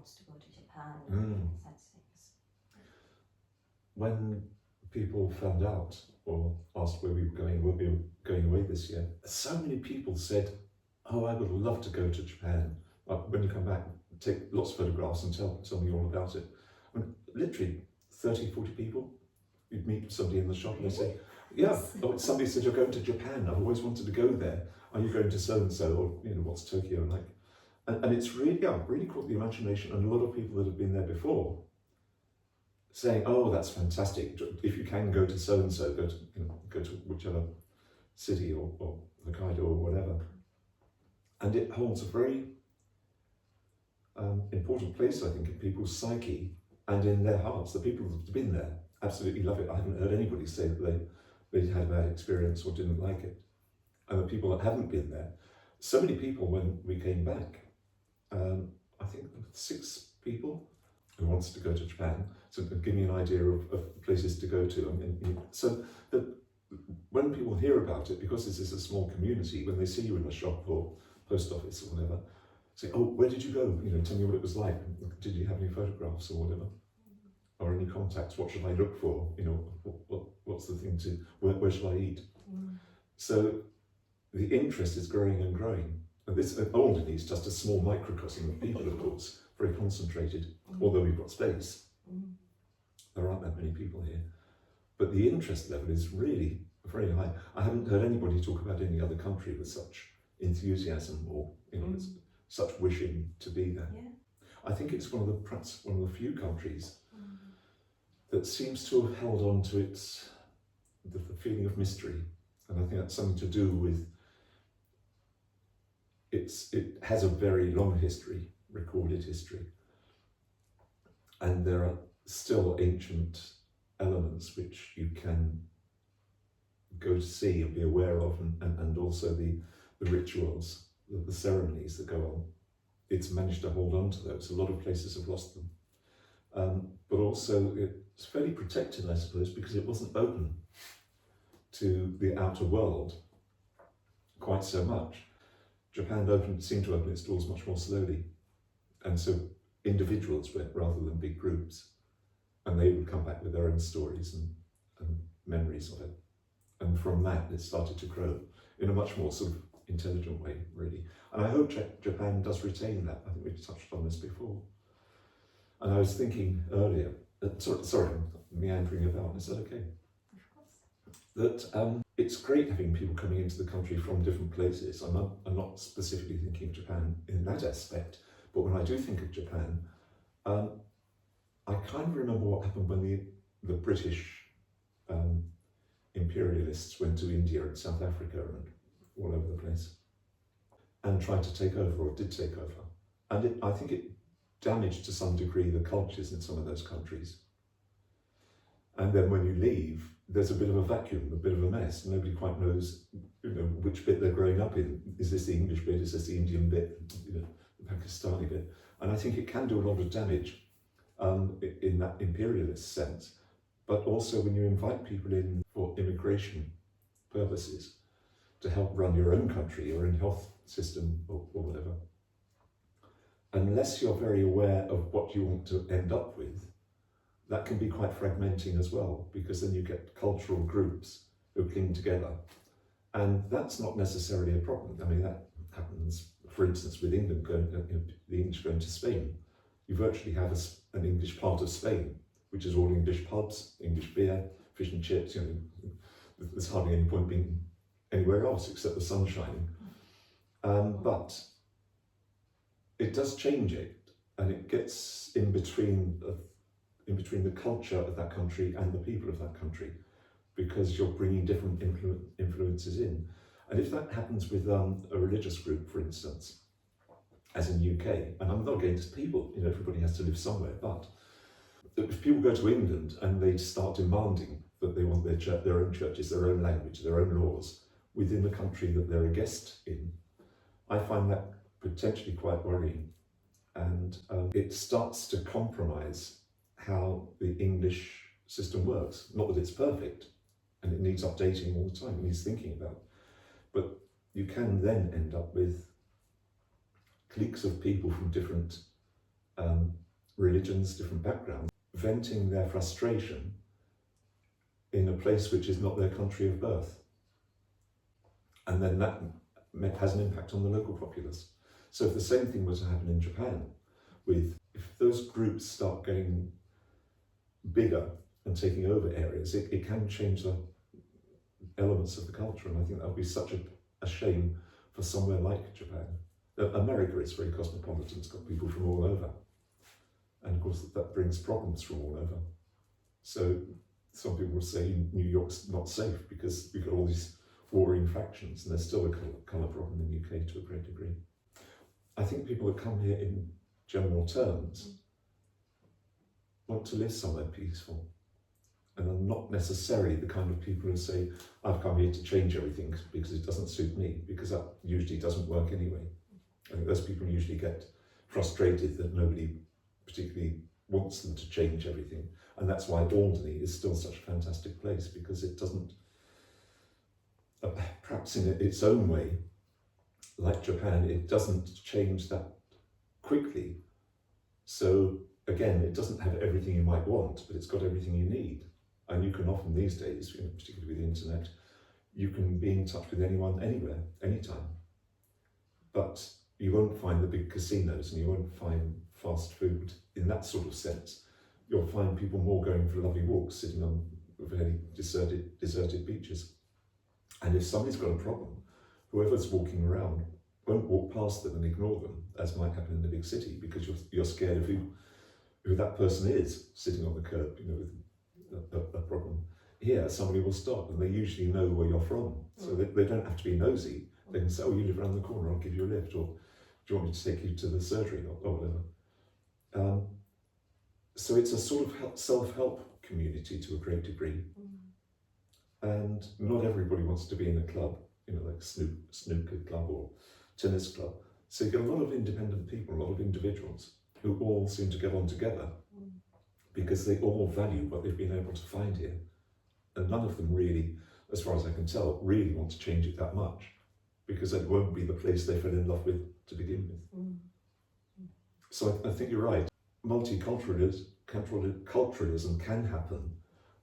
wants to go to Japan Mm. and such things. When people found out or asked where we were going away this year, so many people said, "Oh, I would love to go to Japan. When you come back, take lots of photographs and tell me all about it." And literally 30, 40 people. You'd meet somebody in the shop and they say, "Yeah, oh, somebody said you're going to Japan. I've always wanted to go there. Are you going to so and so, or what's Tokyo like?" And it's really caught the imagination, and a lot of people that have been there before saying, "Oh, that's fantastic. If you can go to so and so, go to whichever city or Hokkaido or whatever." And it holds a very important place, I think, in people's psyche and in their hearts. The people that have been there absolutely love it. I haven't heard anybody say that they had a bad experience or didn't like it. And the people that haven't been there, so many people when we came back, I think 6 people who wanted to go to Japan, so give me an idea of places to go to. So that when people hear about it, because this is a small community, when they see you in a shop or post office or whatever, say, "Oh, where did you go? Tell me what it was like. Did you have any photographs or whatever? Or any contacts? What should I look for? What's the thing to, where should I eat?" So the interest is growing and growing. And Oldham is just a small microcosm of people, of course, very concentrated, although we've got space. There aren't that many people here. But the interest level is really very high. I haven't heard anybody talk about any other country with such enthusiasm or such wishing to be there. Yeah. I think it's perhaps one of the few countries that seems to have held on to the feeling of mystery, and I think that's something to do with it has a very long history, recorded history, and there are still ancient elements which you can go to see and be aware of, and also the rituals, the ceremonies that go on. It's managed to hold on to those. A lot of places have lost them. But also it's fairly protected, I suppose, because it wasn't open to the outer world quite so much. Japan seemed to open its doors much more slowly. And so individuals went rather than big groups. And they would come back with their own stories and memories of it. And from that, it started to grow in a much more sort of intelligent way, really. And I hope Japan does retain that. I think we've touched on this before. And I was thinking earlier, sorry, I'm meandering about, is that okay? Of course. That it's great having people coming into the country from different places. I'm not specifically thinking of Japan in that aspect, but when I do think of Japan, I kind of remember what happened when the British imperialists went to India and South Africa and all over the place and tried to take over, or did take over. And I think it damaged to some degree the cultures in some of those countries. And then when you leave, there's a bit of a vacuum, a bit of a mess. Nobody quite knows, which bit they're growing up in. Is this the English bit? Is this the Indian bit? The Pakistani bit? And I think it can do a lot of damage in that imperialist sense. But also when you invite people in for immigration purposes to help run your own country, your own health system or whatever, unless you're very aware of what you want to end up with, that can be quite fragmenting as well, because then you get cultural groups who cling together. And that's not necessarily a problem. I mean, that happens, for instance, with England the English going to Spain. You virtually have an English part of Spain, which is all English pubs, English beer, fish and chips. There's hardly any point being anywhere else except the sun shining. But it does change it, and it gets in between the culture of that country and the people of that country, because you're bringing different influences in. And if that happens with a religious group, for instance, as in UK, and I'm not against people, everybody has to live somewhere, but if people go to England and they start demanding that they want their own churches, their own language, their own laws within the country that they're a guest in, I find that potentially quite worrying. And it starts to compromise how the English system works. Not that it's perfect, and it needs updating all the time, it needs thinking about. But you can then end up with cliques of people from different religions, different backgrounds, venting their frustration in a place which is not their country of birth. And then that has an impact on the local populace. So if the same thing was to happen in Japan, if those groups start getting bigger and taking over areas, it can change the elements of the culture, and I think that would be such a shame for somewhere like Japan. America is very cosmopolitan, it's got people from all over, and of course that brings problems from all over. So some people will say New York's not safe because we've got all these warring factions, and there's still a colour problem in the UK to a great degree. I think people that come here in general terms want to live somewhere peaceful, and are not necessarily the kind of people who say, I've come here to change everything because it doesn't suit me, because that usually doesn't work anyway. I think those people usually get frustrated that nobody particularly wants them to change everything, and that's why Alderney is still such a fantastic place, because it doesn't, perhaps in its own way, like Japan, it doesn't change that quickly. So again, it doesn't have everything you might want, but it's got everything you need. And you can often these days, particularly with the internet, you can be in touch with anyone, anywhere, anytime. But you won't find the big casinos, and you won't find fast food in that sort of sense. You'll find people more going for lovely walks, sitting on very deserted beaches. And if somebody's got a problem, whoever's walking around won't walk past them and ignore them, as might happen in the big city, because you're scared of who that person is sitting on the curb, with a problem. Here, somebody will stop, and they usually know where you're from, so they don't have to be nosy. They can say, oh, you live around the corner, I'll give you a lift, or do you want me to take you to the surgery, or whatever. So it's a sort of self-help community to a great degree. And not everybody wants to be in a club, like snooker club or tennis club. So you get a lot of independent people, a lot of individuals who all seem to get on together because they all value what they've been able to find here. And none of them really, as far as I can tell, really want to change it that much, because it won't be the place they fell in love with to begin with. So I think you're right. Multiculturalism can happen,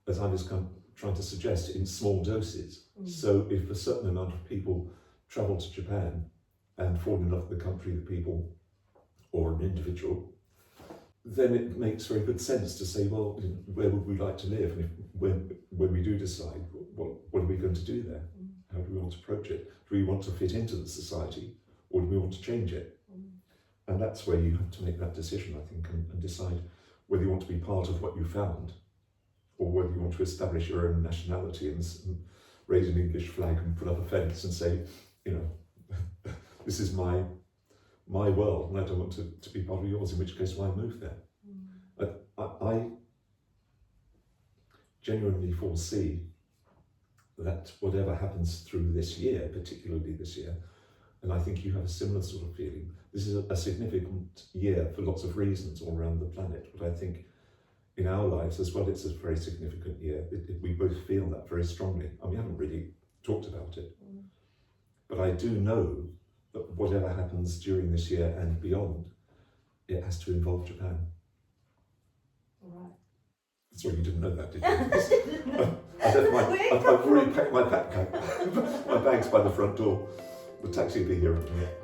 as I was trying to suggest, in small doses. So if a certain amount of people travel to Japan and fall in love with the country, the people, or an individual, then it makes very good sense to say, well, where would we like to live? And when we do decide, what are we going to do there? How do we want to approach it? Do we want to fit into the society, or do we want to change it? And that's where you have to make that decision, I think, and decide whether you want to be part of what you found, or whether you want to establish your own nationality and raise an English flag and put up a fence and say, this is my world, and I don't want to be part of yours, in which case why move there? I genuinely foresee that whatever happens through this year, particularly this year, and I think you have a similar sort of feeling, this is a significant year for lots of reasons all around the planet, but I think in our lives as well, it's a very significant year. We both feel that very strongly, and we haven't really talked about it. But I do know that whatever happens during this year and beyond, it has to involve Japan. Right. Sorry, you didn't know that, did you? I've already packed my backpack. My bag's by the front door. The taxi will be here in a minute.